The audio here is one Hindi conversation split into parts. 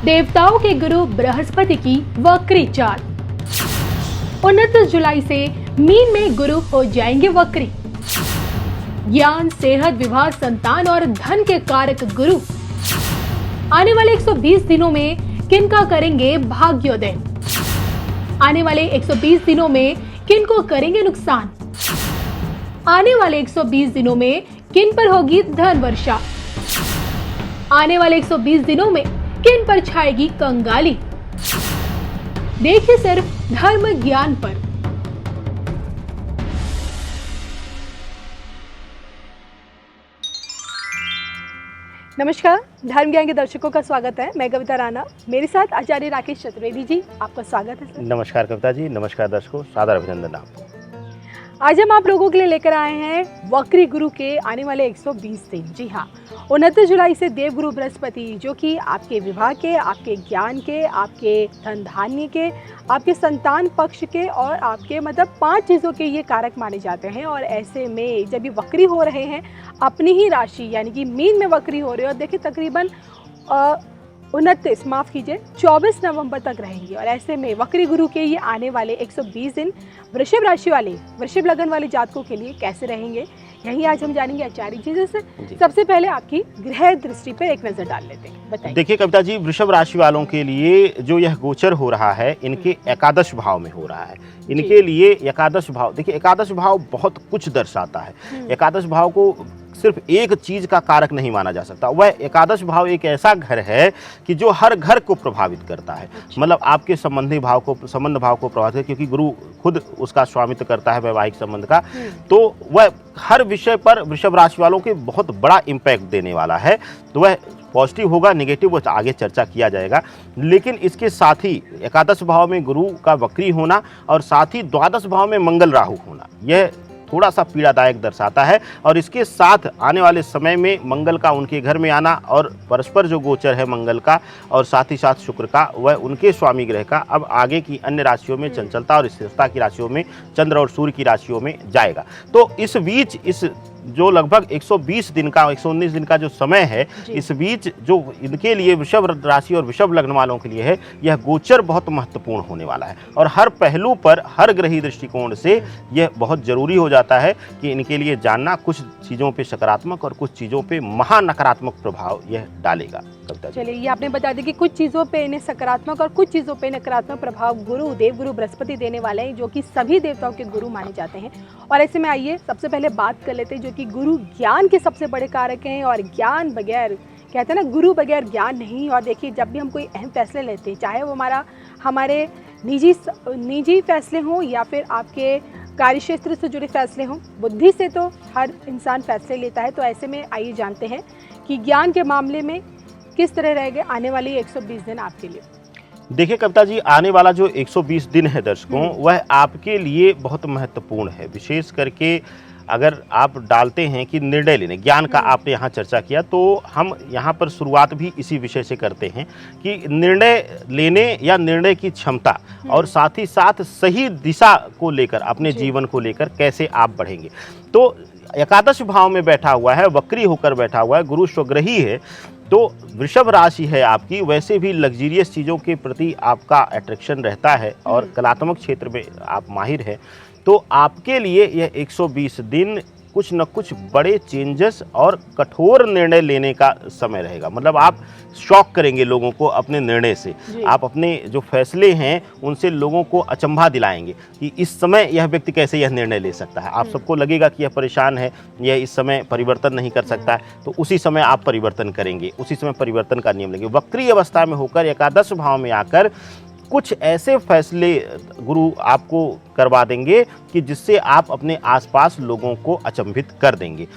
देवताओं के गुरु बृहस्पति की वक्री चाल। 29 जुलाई से मीन में गुरु हो जाएंगे वक्री। ज्ञान, सेहत, विवाह, संतान और धन के कारक गुरु आने वाले 120 दिनों में किनका करेंगे भाग्योदय? आने वाले 120 दिनों में किन को करेंगे नुकसान? आने वाले 120 दिनों में किन पर होगी धन वर्षा? आने वाले 120 दिनों में किन पर छाएगी कंगाली? देखिए सिर्फ धर्म ज्ञान पर। नमस्कार, धर्म ज्ञान के दर्शकों का स्वागत है। मैं कविता राणा, मेरे साथ आचार्य राकेश चतुर्वेदी जी। आपका स्वागत है सर। नमस्कार कविता जी, नमस्कार दर्शकों, सादर अभिनंदन आपको। आज हम आप लोगों के लिए लेकर आए हैं वक्री गुरु के आने वाले 120 दिन। जी हाँ, 29 जुलाई से देवगुरु बृहस्पति, जो कि आपके विवाह के, आपके ज्ञान के, आपके धन धान्य के, आपके संतान पक्ष के और आपके मतलब 5 चीज़ों के ये कारक माने जाते हैं। और ऐसे में जब ये वक्री हो रहे हैं अपनी ही राशि यानी कि मीन में वक्री हो रहे हो, और देखिए तकरीबन 24 नवंबर तक रहेंगी। और ऐसे में वक्री गुरु के ये आने वाले 120 दिन वृषभ राशि वाले, वृषभ लगन वाले जातकों के लिए कैसे रहेंगे, यही आज हम जानेंगे आचार्य जी से। सबसे पहले आपकी ग्रह दृष्टि पर एक नजर डाल लेते हैं, बताइए। देखिए कविता जी, वृषभ राशि वालों के लिए जो यह गोचर हो रहा है, इनके एकादश भाव में हो रहा है। इनके लिए एकादश भाव, देखिए एकादश भाव बहुत कुछ दर्शाता है। एकादश भाव को सिर्फ एक चीज का कारक नहीं माना जा सकता। वह एकादश भाव एक ऐसा घर है कि जो हर घर को प्रभावित करता है। मतलब आपके संबंध भाव को प्रभावित है, क्योंकि गुरु खुद उसका स्वामित्व करता है वैवाहिक संबंध का। तो वह हर विषय पर वृषभ राशि वालों के बहुत बड़ा इम्पैक्ट देने वाला है। तो वह पॉजिटिव होगा, नेगेटिव वो आगे चर्चा किया जाएगा। लेकिन इसके साथ ही एकादश भाव में गुरु का वक्री होना और साथ ही द्वादश भाव में मंगल राहु होना, यह थोड़ा सा पीड़ादायक दर्शाता है। और इसके साथ आने वाले समय में मंगल का उनके घर में आना और परस्पर जो गोचर है मंगल का और साथ ही साथ शुक्र का, वह उनके स्वामी ग्रह का अब आगे की अन्य राशियों में चंचलता और स्थिरता की राशियों में, चंद्र और सूर्य की राशियों में जाएगा। तो इस बीच इस जो लगभग 120 दिन का 119 दिन का जो समय है, इस बीच जो इनके लिए वृषभ राशि और वृषभ लग्न वालों के लिए है, यह गोचर बहुत महत्वपूर्ण होने वाला है। और हर पहलू पर, हर ग्रही दृष्टिकोण से यह बहुत जरूरी हो जाता है कि इनके लिए जानना कुछ चीज़ों पे सकारात्मक और कुछ चीज़ों पे महा नकारात्मक प्रभाव यह डालेगा। चलिए, ये आपने बता दिया कि कुछ चीज़ों पे इन्हें सकारात्मक और कुछ चीज़ों पे नकारात्मक प्रभाव गुरु, देवगुरु बृहस्पति देने वाले हैं, जो कि सभी देवताओं के गुरु माने जाते हैं। और ऐसे में आइए सबसे पहले बात कर लेते हैं, जो कि गुरु ज्ञान के सबसे बड़े कारक हैं। और ज्ञान बगैर, कहते हैं ना, गुरु बगैर ज्ञान नहीं। और देखिए, जब भी हम कोई अहम फैसले लेते हैं, चाहे वो हमारे निजी फैसले हों या फिर आपके कार्यक्षेत्र से जुड़े फैसले हों, बुद्धि से तो हर इंसान फैसले लेता है। तो ऐसे में आइए जानते हैं कि ज्ञान के मामले में किस तरह रहेगा आने वाली 120 दिन आपके लिए। देखिए कविता जी, आने वाला जो 120 दिन है दर्शकों, वह आपके लिए बहुत महत्वपूर्ण है। विशेष करके अगर आप डालते हैं कि निर्णय लेने, ज्ञान का आपने यहाँ चर्चा किया, तो हम यहाँ पर शुरुआत भी इसी विषय से करते हैं कि निर्णय लेने या निर्णय की क्षमता और साथ ही साथ सही दिशा को लेकर, अपने जीवन को लेकर कैसे आप बढ़ेंगे। तो एकादश भाव में बैठा हुआ है, वक्री होकर बैठा हुआ है, गुरु स्वग्रही है। तो वृषभ राशि है आपकी, वैसे भी लग्जीरियस चीज़ों के प्रति आपका अट्रैक्शन रहता है और कलात्मक क्षेत्र में आप माहिर हैं। तो आपके लिए यह 120 दिन कुछ न कुछ बड़े चेंजेस और कठोर निर्णय लेने का समय रहेगा। मतलब आप शॉक करेंगे लोगों को अपने निर्णय से। आप अपने जो फैसले हैं उनसे लोगों को अचंभा दिलाएंगे कि इस समय यह व्यक्ति कैसे यह निर्णय ले सकता है। आप सबको लगेगा कि यह परेशान है, यह इस समय परिवर्तन नहीं कर सकता है, तो उसी समय आप परिवर्तन करेंगे, उसी समय परिवर्तन का नियम लेंगे। वक्री अवस्था में होकर एकादश भाव में आकर कुछ ऐसे फैसले गुरु आपको करवा देंगे कि जिससे आप अपने आसपास लोगों को अचंभित कर देंगे।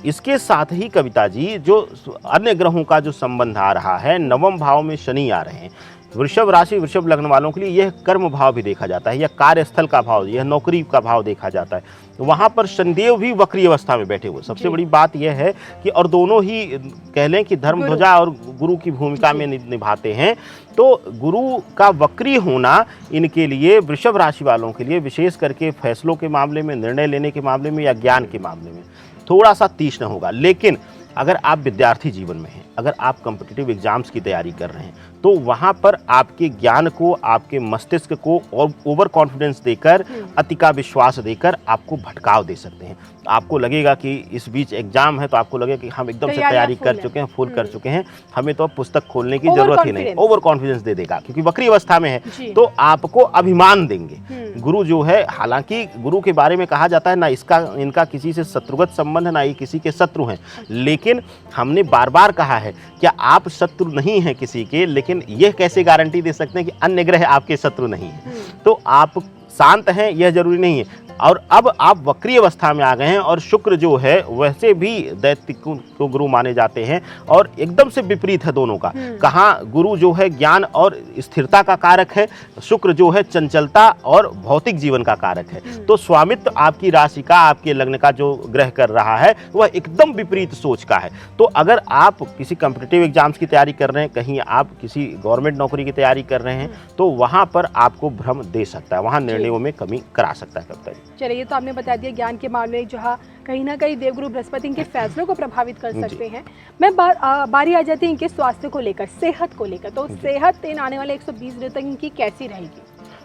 इसके साथ ही कविता जी, जो अन्य ग्रहों का जो संबंध आ रहा है, नवम भाव में शनि आ रहे हैं। वृषभ राशि, वृषभ लग्न वालों के लिए यह कर्म भाव भी देखा जाता है, यह कार्यस्थल का भाव, यह नौकरी का भाव देखा जाता है। तो वहाँ पर शनिदेव भी वक्री अवस्था में बैठे हुए। सबसे बड़ी बात यह है कि और दोनों ही कह लें कि धर्म ध्वजा और गुरु की भूमिका में निभाते हैं। तो गुरु का वक्री होना इनके लिए, वृषभ राशि वालों के लिए, विशेष करके फैसलों के मामले में, निर्णय लेने के मामले में या ज्ञान के मामले में थोड़ा सा तीक्ष्ण होगा। लेकिन अगर आप विद्यार्थी जीवन में हैं, अगर आप कॉम्पिटिटिव एग्जाम्स की तैयारी कर रहे हैं, तो वहाँ पर आपके ज्ञान को, आपके मस्तिष्क को और ओवर कॉन्फिडेंस देकर, अति का विश्वास देकर आपको भटकाव दे सकते हैं। आपको लगेगा कि इस बीच एग्जाम है, तो आपको लगेगा कि हम एकदम से तैयारी कर चुके हैं, फुल कर चुके हैं, हमें तो अब पुस्तक खोलने की जरूरत ही नहीं। ओवर कॉन्फिडेंस दे देगा, क्योंकि वक्री अवस्था में है, तो आपको अभिमान देंगे। गुरु जो है, हालांकि गुरु के बारे में कहा जाता है ना इनका किसी से शत्रुगत संबंध है, ना ये किसी के शत्रु हैं, लेकिन हमने बार बार कहा है कि आप शत्रु नहीं हैं किसी के, लेकिन यह कैसे गारंटी दे सकते हैं कि अन्य ग्रह आपके शत्रु नहीं है। तो आप शांत हैं यह जरूरी नहीं है। और अब आप वक्री अवस्था में आ गए हैं, और शुक्र जो है वैसे भी दैत्य को गुरु माने जाते हैं, और एकदम से विपरीत है दोनों का। कहाँ गुरु जो है ज्ञान और स्थिरता का कारक है, शुक्र जो है चंचलता और भौतिक जीवन का कारक है। तो स्वामित्व आपकी राशि का, आपके लग्न का जो ग्रह कर रहा है, वह एकदम विपरीत सोच का है। तो अगर आप किसी कॉम्पिटिटिव एग्जाम्स की तैयारी कर रहे हैं, कहीं आप किसी गवर्नमेंट नौकरी की तैयारी कर रहे हैं, तो वहाँ पर आपको भ्रम दे सकता है, वहाँ निर्णयों में कमी करा सकता है कविता जी। चलिए, ये तो आपने बता दिया ज्ञान के मामले में जहाँ कहीं ना कहीं देवगुरु बृहस्पति इनके फैसलों को प्रभावित कर सकते हैं। मैं बारी आ जाती है इनके स्वास्थ्य को लेकर, सेहत को लेकर। तो सेहत इन आने वाले 120 दिनों तक इनकी कैसी रहेगी?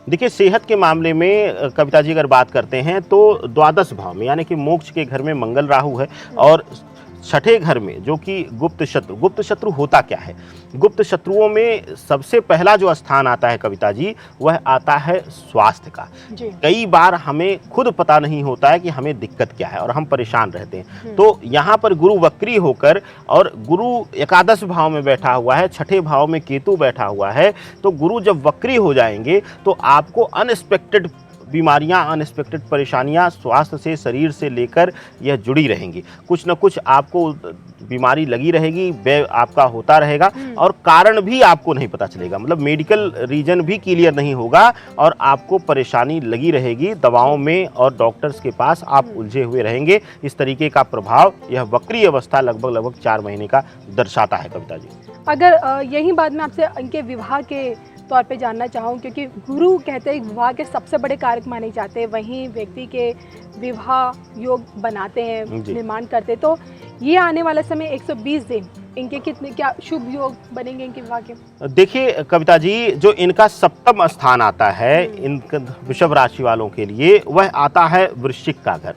देखिए, सेहत के मामले में कविता जी अगर बात करते हैं, तो द्वादश भाव में, यानी कि मोक्ष के घर में मंगल राहु है, और छठे घर में जो कि गुप्त शत्रु होता क्या है? गुप्त शत्रुओं में सबसे पहला जो स्थान आता है कविता जी, वह आता है स्वास्थ्य का। कई बार हमें खुद पता नहीं होता है कि हमें दिक्कत क्या है, और हम परेशान रहते हैं। तो यहाँ पर गुरु वक्री होकर, और गुरु एकादश भाव में बैठा हुआ है, छठे भाव में केतु बैठा हुआ है, तो गुरु जब वक्री हो जाएंगे तो आपको अनएक्सपेक्टेड बीमारियां, अनएक्सपेक्टेड परेशानियां स्वास्थ्य से, शरीर से लेकर यह जुड़ी रहेंगी। कुछ न कुछ आपको बीमारी लगी रहेगी, व्यय आपका होता रहेगा, और कारण भी आपको नहीं पता चलेगा, मतलब मेडिकल रीजन भी क्लियर नहीं होगा, और आपको परेशानी लगी रहेगी। दवाओं में और डॉक्टर्स के पास आप उलझे हुए रहेंगे। इस तरीके का प्रभाव यह वक्री अवस्था लगभग 4 महीने का दर्शाता है कविता जी। अगर यही बात मैं आपसे इनके विवाह के तौर पे जानना चाहूँ, क्योंकि गुरु कहते हैं विवाह के सबसे बड़े कारक माने जाते हैं, वहीं व्यक्ति के विवाह योग बनाते हैं, निर्माण करते हैं। तो ये आने वाला समय 120 दिन इनके कितने क्या शुभ योग बनेंगे इनके विवाह के? देखिए कविता जी, जो इनका सप्तम स्थान आता है इनका वृषभ राशि वालों के लिए, वह आता है वृश्चिक का घर,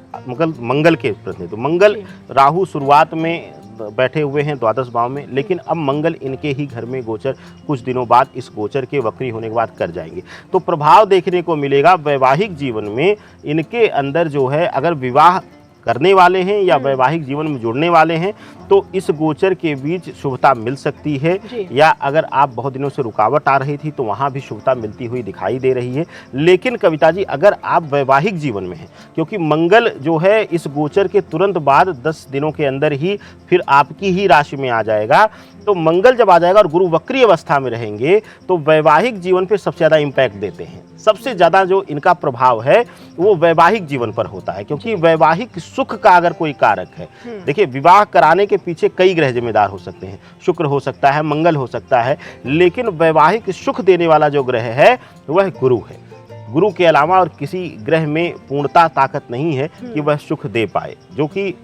मंगल के प्रति। तो मंगल राहु शुरुआत में बैठे हुए हैं द्वादश भाव में, लेकिन अब मंगल इनके ही घर में गोचर कुछ दिनों बाद, इस गोचर के वक्री होने के बाद कर जाएंगे। तो प्रभाव देखने को मिलेगा वैवाहिक जीवन में इनके अंदर जो है, अगर विवाह करने वाले हैं या वैवाहिक जीवन में जुड़ने वाले हैं, तो इस गोचर के बीच शुभता मिल सकती है, या अगर आप बहुत दिनों से रुकावट आ रही थी तो वहाँ भी शुभता मिलती हुई दिखाई दे रही है। लेकिन कविता जी, अगर आप वैवाहिक जीवन में हैं, क्योंकि मंगल जो है इस गोचर के तुरंत बाद 10 दिनों के अंदर ही फिर आपकी ही राशि में आ जाएगा, तो मंगल जब आ जाएगा और गुरु वक्री अवस्था में रहेंगे, तो वैवाहिक जीवन पर सबसे ज़्यादा इम्पैक्ट देते हैं। सबसे ज़्यादा जो इनका प्रभाव है वो वैवाहिक जीवन पर होता है, क्योंकि वैवाहिक सुख का अगर कोई कारक है, देखिए विवाह कराने के पीछे कई ग्रह जिम्मेदार हो सकते हैं, शुक्र हो सकता है, मंगल हो सकता है, लेकिन वैवाहिक सुख देने वाला जो ग्रह है वह गुरु है। गुरु के अलावा और किसी ग्रह में पूर्णता ताकत नहीं है कि वह सुख दे पाए, जो कि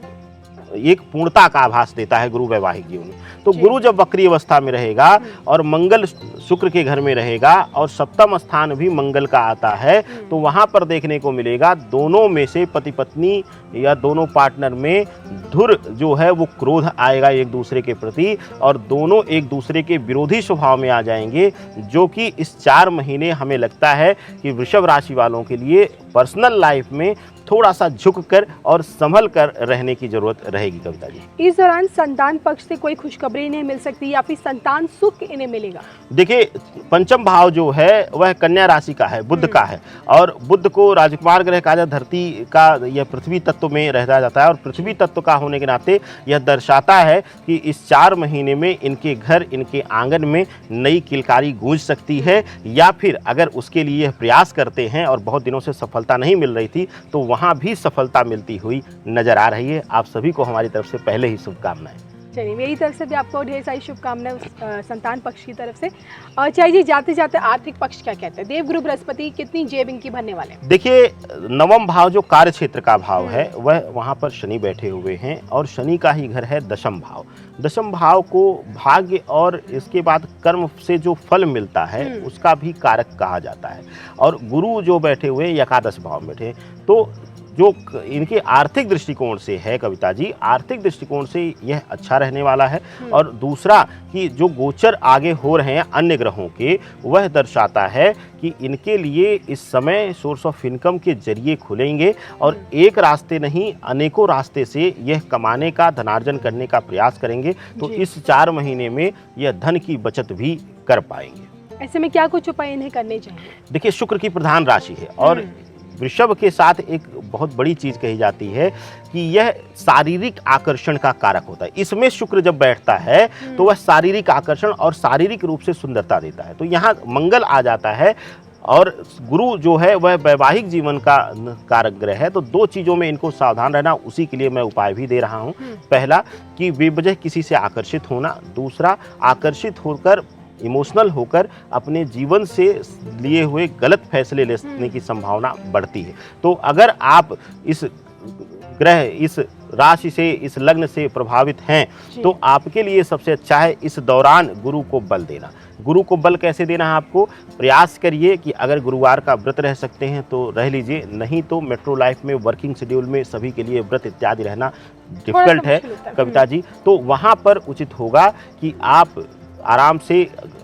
एक पूर्णता का आभास देता है गुरु वैवाहिक जीवन में। तो गुरु जब वक्री अवस्था में रहेगा और मंगल शुक्र के घर में रहेगा और सप्तम स्थान भी मंगल का आता है, तो वहां पर देखने को मिलेगा दोनों में से पति पत्नी या दोनों पार्टनर में धुर जो है वो क्रोध आएगा एक दूसरे के प्रति, और दोनों एक दूसरे के विरोधी स्वभाव में आ जाएंगे, जो कि इस 4 महीने हमें लगता है कि वृषभ राशि वालों के लिए पर्सनल लाइफ में थोड़ा सा झुक कर और संभल कर रहने की जरूरत रहेगी कविता जी। इस दौरान संतान पक्ष से कोई खुशखबरी इन्हें मिल सकती है या फिर संतान सुख इन्हें मिलेगा? देखिए, पंचम भाव जो है वह कन्या राशि का है, बुध का है, और बुध को राजकुमार ग्रह कहा जाता है, धरती का यह पृथ्वी तत्व में रहता जाता है, और पृथ्वी तत्व का होने के नाते यह दर्शाता है कि इस 4 महीने में इनके घर, इनके आंगन में नई किलकारी गूंज सकती है, या फिर अगर उसके लिए प्रयास करते हैं और बहुत दिनों से सफलता नहीं मिल रही थी, तो वहाँ भी सफलता मिलती हुई नजर आ रही है। आप सभी को हमारी तरफ से पहले ही शुभकामनाएं। चलिए, मेरी तरफ से भी आपको ढेर सारी शुभकामनाएं उस संतान पक्ष की तरफ से। और चाहिए जी, जाते जाते आर्थिक पक्ष क्या कहते हैं? देवगुरु बृहस्पति कितनी जेब इनकी भरने वाले हैं? देखिए, नवम भाव जो कार्य क्षेत्र का भाव है वह वहाँ पर शनि बैठे हुए हैं और शनि का ही घर है दशम भाव। दशम भाव को भाग्य और इसके बाद कर्म से जो फल मिलता है उसका भी कारक कहा जाता है। और गुरु जो बैठे हुए एकादश भाव में बैठे हैं, तो जो इनके आर्थिक दृष्टिकोण से है कविता जी, आर्थिक दृष्टिकोण से यह अच्छा रहने वाला है। और दूसरा कि जो गोचर आगे हो रहे हैं अन्य ग्रहों के, वह दर्शाता है कि इनके लिए इस समय सोर्स ऑफ इनकम के जरिए खुलेंगे और एक रास्ते नहीं अनेकों रास्ते से यह कमाने का, धनार्जन करने का प्रयास करेंगे। तो इस 4 महीने में यह धन की बचत भी कर पाएंगे। ऐसे में क्या कुछ उपाय इन्हें करने चाहिए? देखिए, शुक्र की प्रधान राशि है और वृषभ के साथ एक बहुत बड़ी चीज कही जाती है कि यह शारीरिक आकर्षण का कारक होता है। इसमें शुक्र जब बैठता है तो वह शारीरिक आकर्षण और शारीरिक रूप से सुंदरता देता है। तो यहाँ मंगल आ जाता है और गुरु जो है वह वैवाहिक जीवन का कारक ग्रह है। तो 2 चीज़ों में इनको सावधान रहना, उसी के लिए मैं उपाय भी दे रहा हूँ। पहला कि बेवजह किसी से आकर्षित होना, दूसरा आकर्षित होकर इमोशनल होकर अपने जीवन से लिए हुए गलत फैसले लेने की संभावना बढ़ती है। तो अगर आप इस ग्रह, इस राशि से, इस लग्न से प्रभावित हैं तो आपके लिए सबसे अच्छा है इस दौरान गुरु को बल देना। गुरु को बल कैसे देना है आपको? प्रयास करिए कि अगर गुरुवार का व्रत रह सकते हैं तो रह लीजिए, नहीं तो मेट्रो लाइफ में वर्किंग शेड्यूल में सभी के लिए व्रत इत्यादि रहना डिफिकल्ट है कविता जी। तो वहाँ पर उचित होगा कि आप आराम से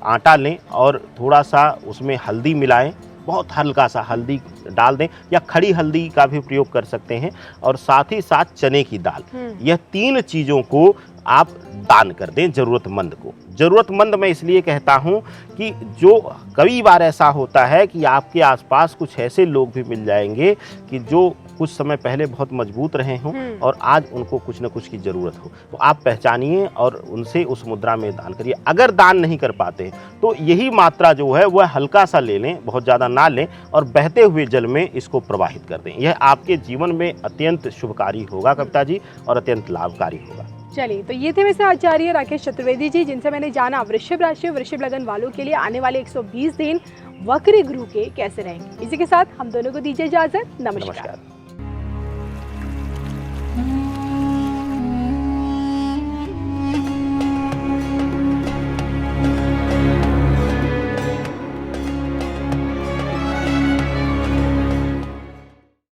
आटा लें और थोड़ा सा उसमें हल्दी मिलाएं, बहुत हल्का सा हल्दी डाल दें या खड़ी हल्दी का भी प्रयोग कर सकते हैं, और साथ ही साथ चने की दाल। यह 3 चीज़ों को आप दान कर दें ज़रूरतमंद को। ज़रूरतमंद मैं इसलिए कहता हूं कि जो कई बार ऐसा होता है कि आपके आसपास कुछ ऐसे लोग भी मिल जाएंगे कि जो कुछ समय पहले बहुत मजबूत रहे हों और आज उनको कुछ न कुछ की ज़रूरत हो, तो आप पहचानिए और उनसे उस मुद्रा में दान करिए। अगर दान नहीं कर पाते तो यही मात्रा जो है वह हल्का सा ले लें, बहुत ज़्यादा ना लें, और बहते हुए जल में इसको प्रवाहित कर दें। यह आपके जीवन में अत्यंत शुभकारी होगा कविता जी और अत्यंत लाभकारी होगा। चलिए, तो ये थे वैसे आचार्य राकेश चतुर्वेदी जी, जिनसे मैंने जाना वृषभ राशि, वृषभ लगन वालों के लिए आने वाले 120 दिन वक्री गुरु के कैसे रहेंगे। इसी के साथ हम दोनों को दीजिए इजाजत। नमस्कार।